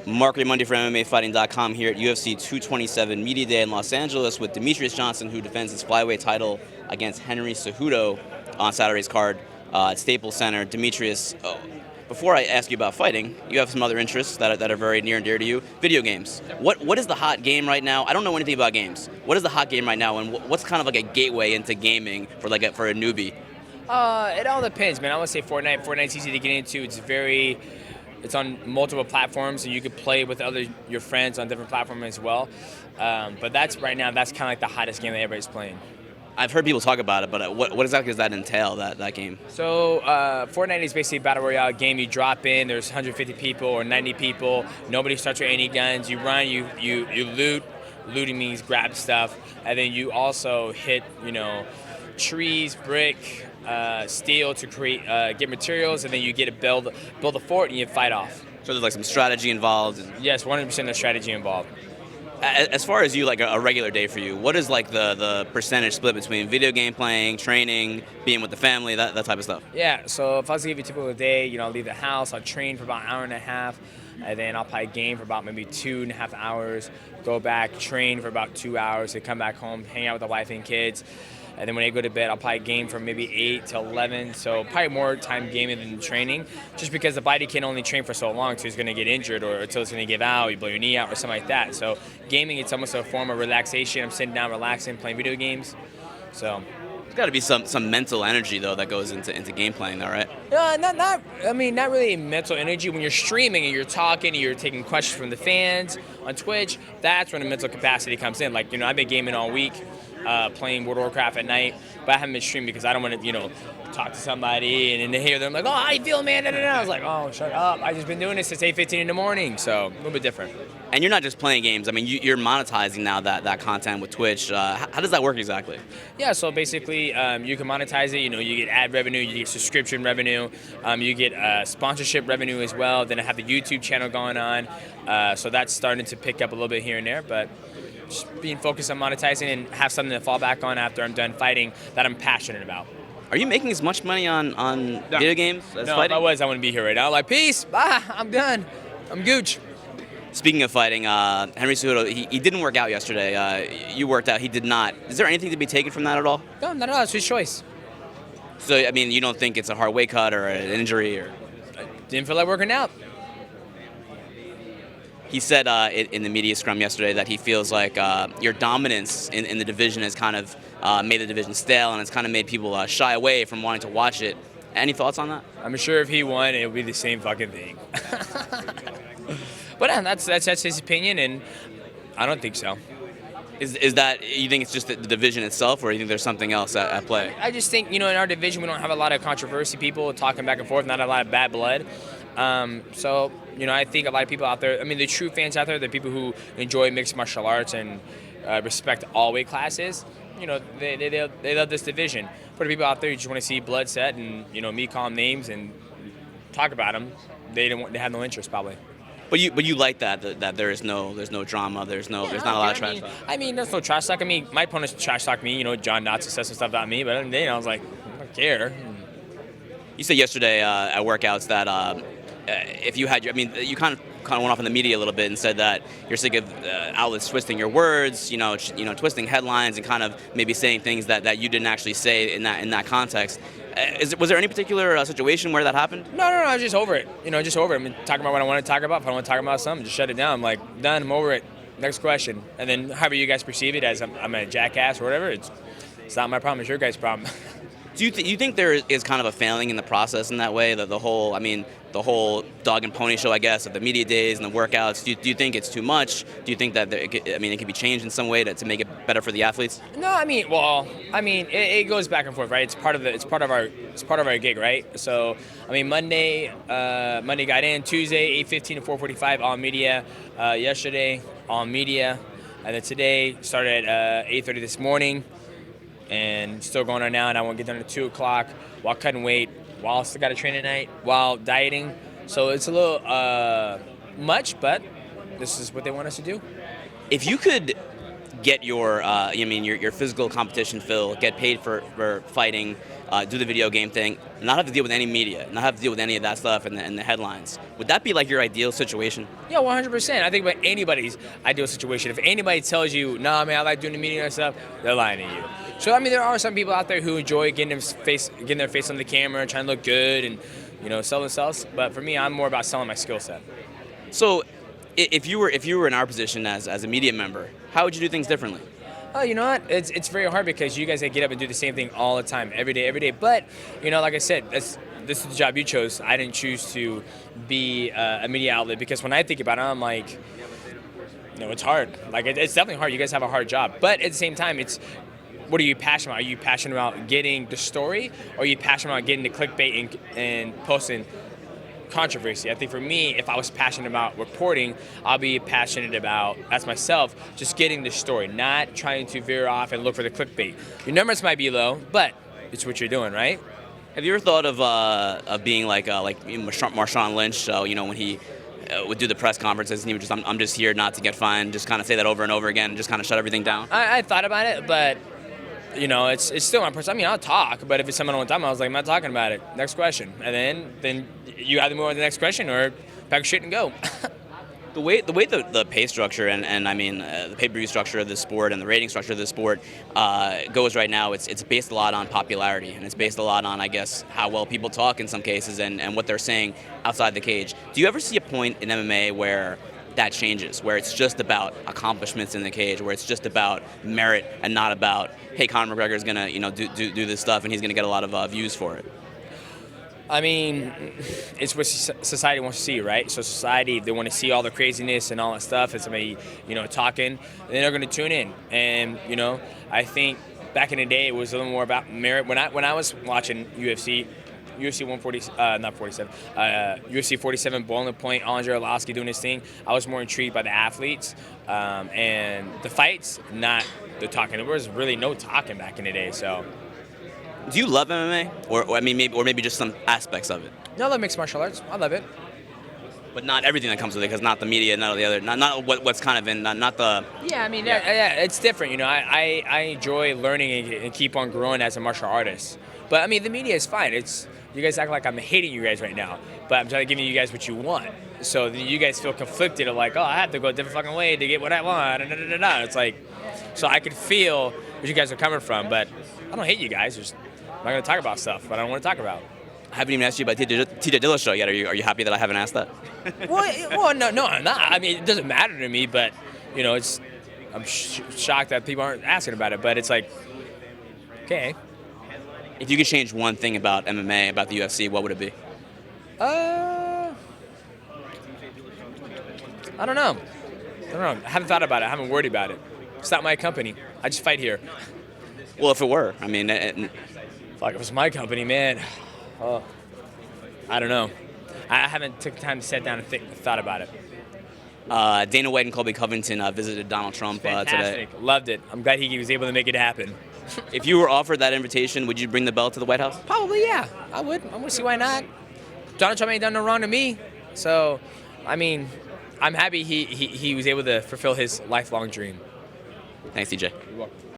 Mark Monday for MMAfighting.com here at UFC 227 Media Day in Los Angeles with Demetrious Johnson, who defends his flyweight title against Henry Cejudo on Saturday's card at Staples Center. Demetrious, before I ask you about fighting, you have some other interests that are very near and dear to you. Video games. What is the hot game right now? I don't know anything about games. What is the hot game right now, and what's kind of like a gateway into gaming for a newbie? It all depends, man. I would say Fortnite. Fortnite's easy to get into. It's on multiple platforms, and you could play with your friends on different platforms as well. But that's kind of like the hottest game that everybody's playing. I've heard people talk about it, but what exactly does that entail, that game? So Fortnite is basically a battle royale game. You drop in, there's 150 people or 90 people. Nobody starts with any guns. You run, you loot. Looting means grab stuff, and then you also hit, trees, brick, steel to create get materials, and then you get to build a fort and you fight off. So there's like some strategy involved. Yes, 100% of strategy involved. As far as you, like a regular day for you, what is like the percentage split between video game playing, training, being with the family, that type of stuff? Yeah, so if I was to give you a typical day, I'll leave the house, I'll train for about an hour and a half, and then I'll play a game for about maybe 2.5 hours, go back, train for about 2 hours, then come back home, hang out with the wife and kids. And then when I go to bed, I'll play a game from maybe 8 to 11. So probably more time gaming than training, just because the body can only train for so long until it's going to get injured or until it's going to give out, you blow your knee out or something like that. So gaming, it's almost a form of relaxation. I'm sitting down, relaxing, playing video games. So there's got to be some mental energy though that goes into game playing, though, right? Not really mental energy. When you're streaming and you're talking and you're taking questions from the fans on Twitch, that's when the mental capacity comes in. Like, I've been gaming all week. Playing World of Warcraft at night, but I haven't been streaming because I don't want to, talk to somebody and then hear them like, oh, how you feel, man? I was like, oh, shut up. I just been doing this since 8:15 in the morning, so a little bit different. And you're not just playing games. I mean, you're monetizing now that content with Twitch. How does that work exactly? Yeah, so basically, you can monetize it. You get ad revenue, you get subscription revenue, you get sponsorship revenue as well. Then I have the YouTube channel going on, so that's starting to pick up a little bit here and there, but just being focused on monetizing and have something to fall back on after I'm done fighting that I'm passionate about. Are you making as much money on video games as fighting? If I wouldn't be here right now. Like, peace, bye, I'm done, I'm gooch. Speaking of fighting, Henry Cejudo, he didn't work out yesterday. You worked out, he did not. Is there anything to be taken from that at all? No, not at all, it's his choice. So, I mean, you don't think it's a hard weight cut or an injury? I didn't feel like working out. He said in the media scrum yesterday that he feels like your dominance in the division has kind of made the division stale, and it's kind of made people shy away from wanting to watch it. Any thoughts on that? I'm sure if he won, it would be the same fucking thing. But that's his opinion, and I don't think so. Is that, you think it's just the division itself, or you think there's something else at play? I just think, in our division, we don't have a lot of controversy, people talking back and forth, not a lot of bad blood. So, I think a lot of people out there, the true fans out there, the people who enjoy mixed martial arts and respect all weight classes, they love this division. For the people out there who just want to see blood set and, me call them names and talk about them, they have no interest probably. But you like that there's no drama, there's not a lot of trash talk. There's no trash talk. My opponents trash talk me, John Knotts says some stuff about me, but then I was like, I don't care. You said yesterday at workouts that if you had you kind of went off in the media a little bit and said that you're sick of outlets twisting your words, twisting headlines and kind of maybe saying things that you didn't actually say in that context. Was there any particular situation where that happened? No, I was just over it. Just over it. Talking about what I want to talk about. If I want to talk about something, just shut it down. I'm like, done, I'm over it. Next question. And then however you guys perceive it as I'm a jackass or whatever, it's not my problem, it's your guys' problem. Do you think there is kind of a failing in the process in that way? That the whole dog and pony show, I guess, of the media days and the workouts. Do you think it's too much? Do you think that it can be changed in some way to make it better for the athletes? No, it goes back and forth, right? It's part of our gig, right? So, Monday got in, Tuesday 8:15 to 4:45 all media, yesterday all media, and then today started at 8:30 this morning. And still going on now, and I won't get done at 2 o'clock while cutting weight, while I still got to train at night, while dieting. So it's a little much, but this is what they want us to do. If you could get your physical competition fill, get paid for fighting, do the video game thing, not have to deal with any media, not have to deal with any of that stuff and the headlines. Would that be like your ideal situation? Yeah, 100%. I think about anybody's ideal situation. If anybody tells you, nah, man, I like doing the media and stuff, they're lying to you. So, I mean, there are some people out there who enjoy getting their face on the camera, trying to look good and, sell themselves. But for me, I'm more about selling my skill set. So, if you were in our position as a media member, how would you do things differently? Oh, you know what? It's very hard because you guys get up and do the same thing all the time, every day. But, like I said, this is the job you chose. I didn't choose to be a media outlet because when I think about it, I'm like, it's hard. Like, it's definitely hard. You guys have a hard job. But at the same time, what are you passionate about? Are you passionate about getting the story, or are you passionate about getting the clickbait and posting controversy? I think for me, if I was passionate about reporting, I'll be passionate about, as myself, just getting the story, not trying to veer off and look for the clickbait. Your numbers might be low, but it's what you're doing, right? Have you ever thought of being like Marshawn Lynch? So when he would do the press conferences and he would just, I'm just here not to get fined, just kind of say that over and over again and just kind of shut everything down? I thought about it, but it's still my person. I mean, I'll talk, but if it's someone I don't want to talk about, I was like, I'm not talking about it. Next question. And then you either move on to the next question or pack your shit and go. The way the pay structure and I mean the pay-per-view structure of the sport and the rating structure of the sport goes right now, it's based a lot on popularity, and it's based a lot on, I guess, how well people talk in some cases and what they're saying outside the cage. Do you ever see a point in MMA where that changes, where it's just about accomplishments in the cage, where it's just about merit and not about, hey, Conor McGregor is gonna do this stuff and he's gonna get a lot of views for it? I mean, it's what society wants to see, right? So society, they want to see all the craziness and all that stuff, and somebody, talking, and then they're going to tune in. And, I think back in the day, it was a little more about merit. When I was watching UFC 47, Boiling Point, Andre Arlovski doing his thing, I was more intrigued by the athletes and the fights, not the talking. There was really no talking back in the day, so. Do you love MMA, or maybe just some aspects of it? No, I love mixed martial arts. I love it, but not everything that comes with it, because not the media, not the other, not what's kind of in, not the. Yeah, I mean, yeah, it's different. I enjoy learning and keep on growing as a martial artist. But I mean, the media is fine. You guys act like I'm hating you guys right now, but I'm trying to give you guys what you want. So you guys feel conflicted of like, oh, I have to go a different fucking way to get what I want. It's like, so I could feel where you guys are coming from, but I don't hate you guys. I'm not going to talk about stuff, but I don't want to talk about. I haven't even asked you about TJ Dillashaw yet. Are you happy that I haven't asked that? well, no, I'm not. I mean, it doesn't matter to me, but I'm shocked that people aren't asking about it. But it's like, okay. If you could change one thing about MMA, about the UFC, what would it be? I don't know. I haven't thought about it. I haven't worried about it. It's not my company. I just fight here. Well, if it were, I mean, fuck, if it was my company, man. Oh, I don't know. I haven't took time to sit down and thought about it. Dana White and Colby Covington visited Donald Trump today. Loved it. I'm glad he was able to make it happen. If you were offered that invitation, would you bring the belt to the White House? Probably, yeah. I would. I want to see why not. Donald Trump ain't done no wrong to me. So, I mean, I'm happy he was able to fulfill his lifelong dream. Thanks, DJ. You're welcome.